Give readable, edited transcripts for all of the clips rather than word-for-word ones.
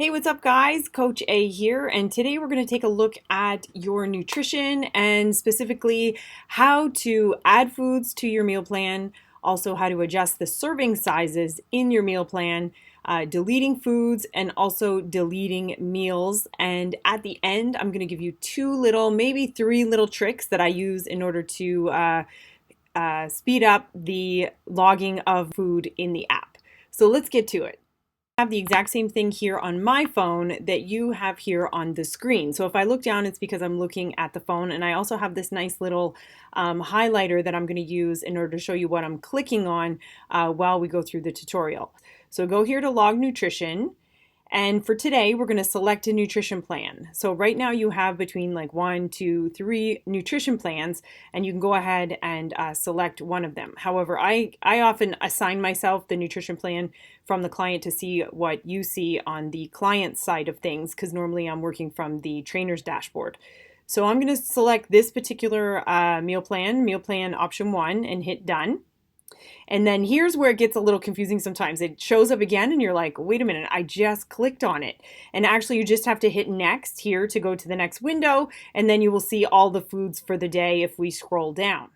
Hey, what's up, guys? Coach A here, and today we're going to take a look at your nutrition and specifically how to add foods to your meal plan, also how to adjust the serving sizes in your meal plan, deleting foods, and also deleting meals. And at the end, I'm going to give you two little, maybe three little tricks that I use in order to speed up the logging of food in the app. So let's get to it. Have the exact same thing here on my phone that you have here on the screen. So if I look down, it's because I'm looking at the phone, and I also have this nice little highlighter that I'm going to use in order to show you what I'm clicking on while we go through the tutorial. So go here to log nutrition. And for today, we're going to select a nutrition plan. So right now you have between like 1, 2, 3 nutrition plans, and you can go ahead and select one of them. However, I often assign myself the nutrition plan from the client to see what you see on the client side of things, because normally I'm working from the trainer's dashboard. So I'm going to select this particular meal plan option 1, and hit done. And then here's where it gets a little confusing sometimes. It shows up again and you're like, wait a minute, I just clicked on it. And actually you just have to hit next here to go to the next window, and then you will see all the foods for the day if we scroll down.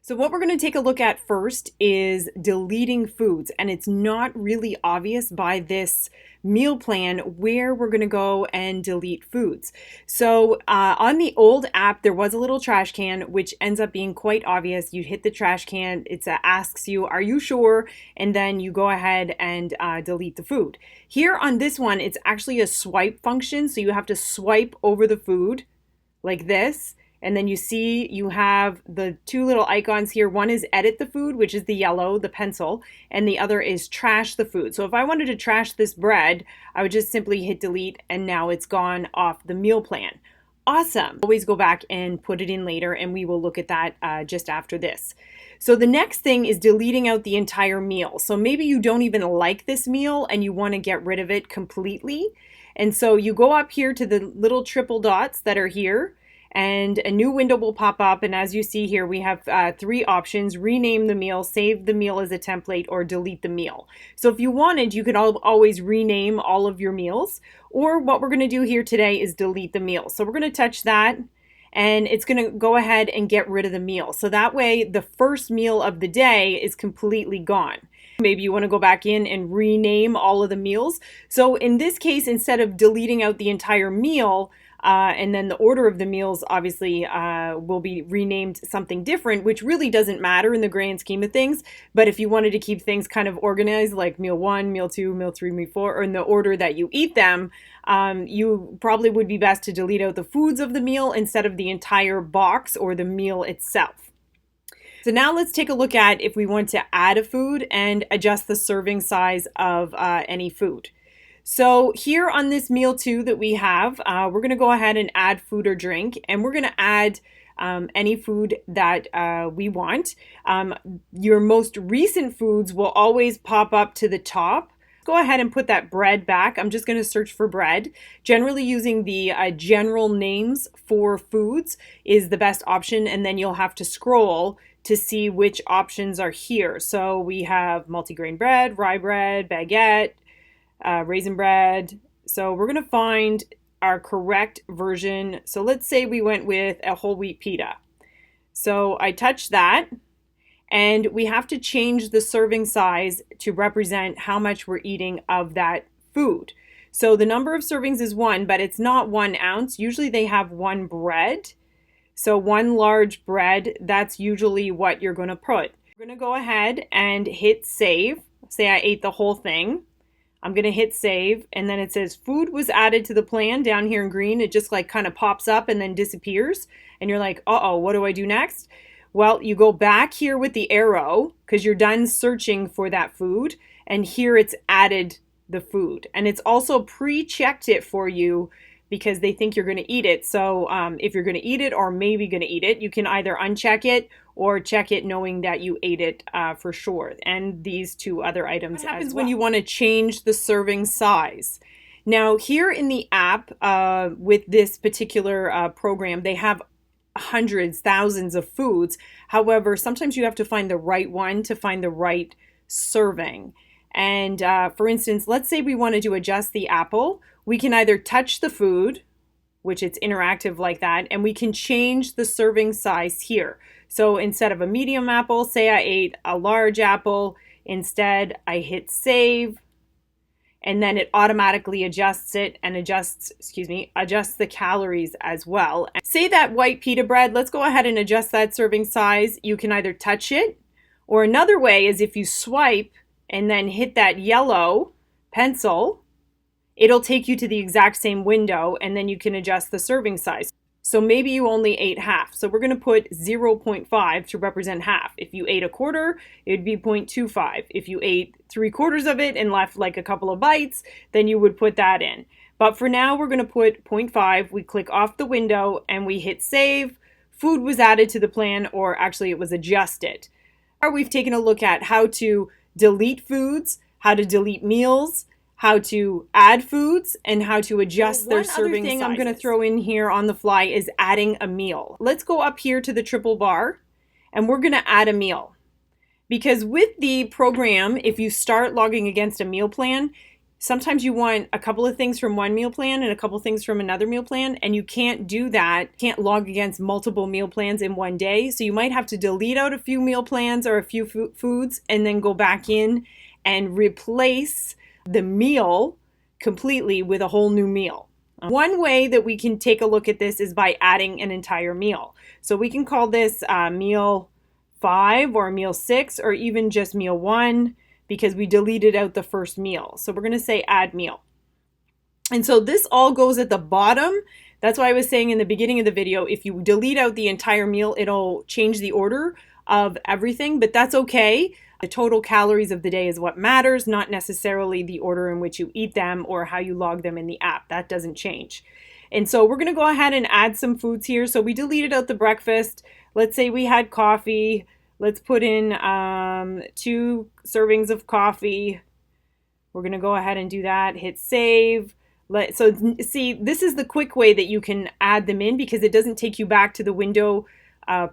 So what we're going to take a look at first is deleting foods, and it's not really obvious by this meal plan where we're going to go and delete foods. So on the old app, there was a little trash can, which ends up being quite obvious. You hit the trash can, it asks you, are you sure? And then you go ahead and delete the food. Here on this one, it's actually a swipe function, so you have to swipe over the food like this. And then you see you have the two little icons here. One is edit the food, which is the yellow, the pencil, and the other is trash the food. So if I wanted to trash this bread, I would just simply hit delete, and now it's gone off the meal plan. Awesome. Always go back and put it in later, and we will look at that just after this. So the next thing is deleting out the entire meal. So maybe you don't even like this meal and you want to get rid of it completely. And so you go up here to the little triple dots that are here, and a new window will pop up. And as you see here, we have 3 options: rename the meal, save the meal as a template, or delete the meal. So if you wanted, you could always rename all of your meals, or what we're going to do here today is delete the meal. So we're going to touch that, and it's going to go ahead and get rid of the meal. So that way the first meal of the day is completely gone. Maybe you want to go back in and rename all of the meals. So in this case, instead of deleting out the entire meal, and then the order of the meals obviously will be renamed something different, which really doesn't matter in the grand scheme of things. But if you wanted to keep things kind of organized, like meal 1, meal 2, meal 3, meal 4, or in the order that you eat them, you probably would be best to delete out the foods of the meal instead of the entire box or the meal itself. So now let's take a look at if we want to add a food and adjust the serving size of any food. So here on this meal 2 that we have, we're going to go ahead and add food or drink, and we're going to add any food that we want. Your most recent foods will always pop up to the top. Go ahead and put that bread back. I'm just going to search for bread. Generally using the general names for foods is the best option, and then you'll have to scroll to see which options are here. So we have multigrain bread, rye bread, baguette, raisin bread. So we're going to find our correct version. So let's say we went with a whole wheat pita. So I touch that, and we have to change the serving size to represent how much we're eating of that food. So the number of servings is 1, but it's not 1 ounce. Usually they have 1 bread. So 1 large bread, that's usually what you're going to put. We're going to go ahead and hit save. Say I ate the whole thing. I'm going to hit save, and then it says food was added to the plan down here in green. It just like kind of pops up and then disappears. And you're like, uh-oh, what do I do next? Well, you go back here with the arrow because you're done searching for that food. And here it's added the food. And it's also pre-checked it for you because they think you're going to eat it. So if you're going to eat it or maybe going to eat it, you can either uncheck it or check it knowing that you ate it for sure. And these 2 other items as well. What happens when you want to change the serving size? Now here in the app with this particular program, they have hundreds, thousands of foods. However, sometimes you have to find the right one to find the right serving. And for instance, let's say we wanted to adjust the apple. We can either touch the food, which it's interactive like that, and we can change the serving size here. So instead of a medium apple, say I ate a large apple, instead I hit save, and then it automatically adjusts it and adjusts the calories as well. Say that white pita bread, let's go ahead and adjust that serving size. You can either touch it, or another way is if you swipe and then hit that yellow pencil, it'll take you to the exact same window, and then you can adjust the serving size. So maybe you only ate half. So we're going to put 0.5 to represent half. If you ate a quarter, it would be 0.25. If you ate 3/4 of it and left like a couple of bites, then you would put that in. But for now, we're going to put 0.5. We click off the window and we hit save. Food was added to the plan, or actually it was adjusted. We've taken a look at how to delete foods, how to delete meals, how to add foods, and how to adjust their serving sizes. One other thing I'm going to throw in here on the fly is adding a meal. Let's go up here to the triple bar, and we're going to add a meal. Because with the program, if you start logging against a meal plan, sometimes you want a couple of things from one meal plan and a couple of things from another meal plan, and you can't do that. Can't log against multiple meal plans in one day. So you might have to delete out a few meal plans or a few foods and then go back in and replace the meal completely with a whole new meal. One way that we can take a look at this is by adding an entire meal. So we can call this meal 5 or meal 6 or even just meal 1 because we deleted out the first meal. So we're going to say add meal. And so this all goes at the bottom. That's why I was saying in the beginning of the video, if you delete out the entire meal, it'll change the order of everything, but that's okay. The total calories of the day is what matters, not necessarily the order in which you eat them or how you log them in the app. That doesn't change. And so we're going to go ahead and add some foods here. So we deleted out the breakfast. Let's say we had coffee. Let's put in 2 servings of coffee. We're going to go ahead and do that. Hit save. So see, this is the quick way that you can add them in because it doesn't take you back to the window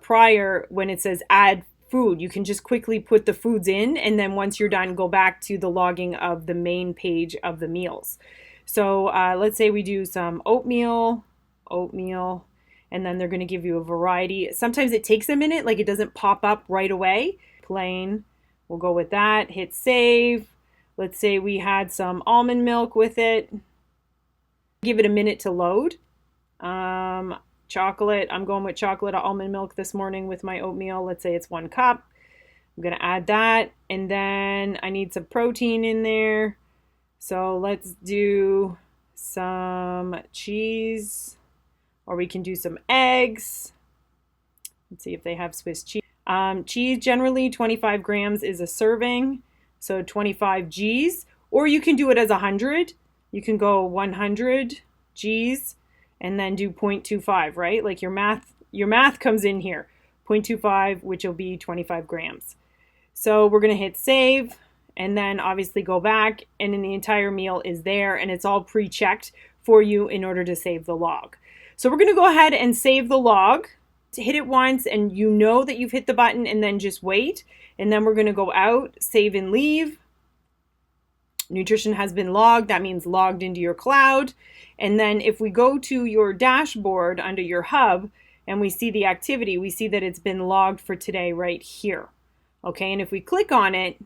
prior when it says add food. You can just quickly put the foods in, and then once you're done, go back to the logging of the main page of the meals. So let's say we do some oatmeal, and then they're going to give you a variety. Sometimes it takes a minute, like it doesn't pop up right away. Plain, we'll go with that. Hit save. Let's say we had some almond milk with it. Give it a minute to load. Chocolate, I'm going with chocolate almond milk this morning with my oatmeal. Let's say it's 1 cup. I'm going to add that. And then I need some protein in there. So let's do some cheese, or we can do some eggs. Let's see if they have Swiss cheese. Cheese, generally 25 grams is a serving. So 25 G's, or you can do it as 100. You can go 100 G's. And then do 0.25, right? Like your math comes in here. 0.25, which will be 25 grams. So we're going to hit save and then obviously go back, and then the entire meal is there and it's all pre-checked for you in order to save the log. So we're going to go ahead and save the log. Hit it once and you know that you've hit the button, and then just wait. And then we're going to go out, save and leave. Nutrition has been logged. That means logged into your cloud. And then if we go to your dashboard under your hub and we see the activity, we see that it's been logged for today right here. Okay, and if we click on it,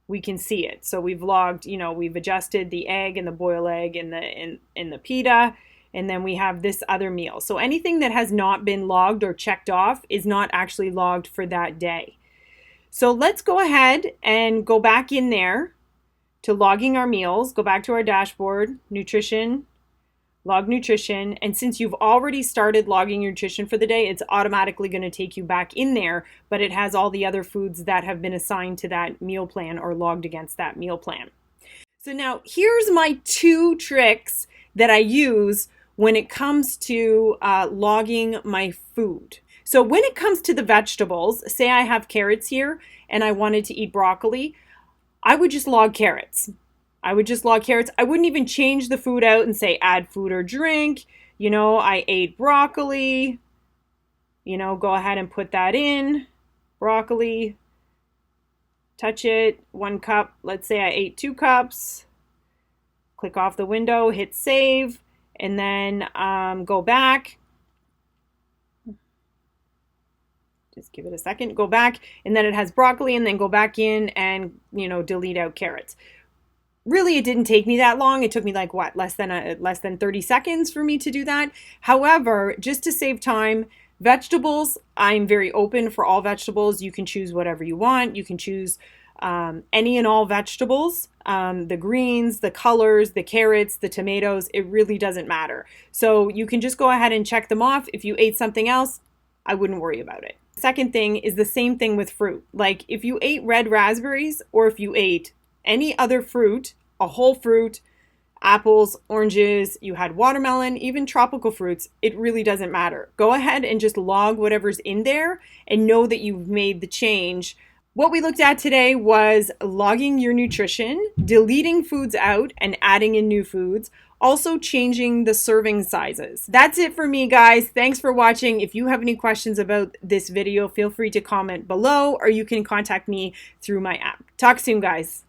we can see it. So we've logged, we've adjusted the egg and the boiled egg and the pita, and then we have this other meal. So anything that has not been logged or checked off is not actually logged for that day. So let's go ahead and go back in there to logging our meals. Go back to our dashboard, nutrition, log nutrition. And since you've already started logging your nutrition for the day, it's automatically going to take you back in there, but it has all the other foods that have been assigned to that meal plan or logged against that meal plan. So now here's my 2 tricks that I use when it comes to logging my food. So when it comes to the vegetables, say I have carrots here and I wanted to eat broccoli, I would just log carrots. I wouldn't even change the food out and say add food or drink. I ate broccoli. Go ahead and put that in. Broccoli. touch it, 1 cup. Let's say I ate 2 cups. Click off the window, hit save, and then go back. Just give it a second, go back, and then it has broccoli, and then go back in and, delete out carrots. Really, it didn't take me that long. It took me like what, less than 30 seconds for me to do that. However, just to save time, vegetables, I'm very open for all vegetables. You can choose whatever you want. You can choose any and all vegetables, the greens, the colors, the carrots, the tomatoes, it really doesn't matter. So you can just go ahead and check them off. If you ate something else, I wouldn't worry about it. Second thing is the same thing with fruit. Like if you ate red raspberries or if you ate any other fruit, a whole fruit, apples, oranges, you had watermelon, even tropical fruits, it really doesn't matter. Go ahead and just log whatever's in there and know that you've made the change. What we looked at today was logging your nutrition, deleting foods out and adding in new foods, also changing the serving sizes. That's it for me, guys. Thanks for watching. If you have any questions about this video, feel free to comment below or you can contact me through my app. Talk soon, guys.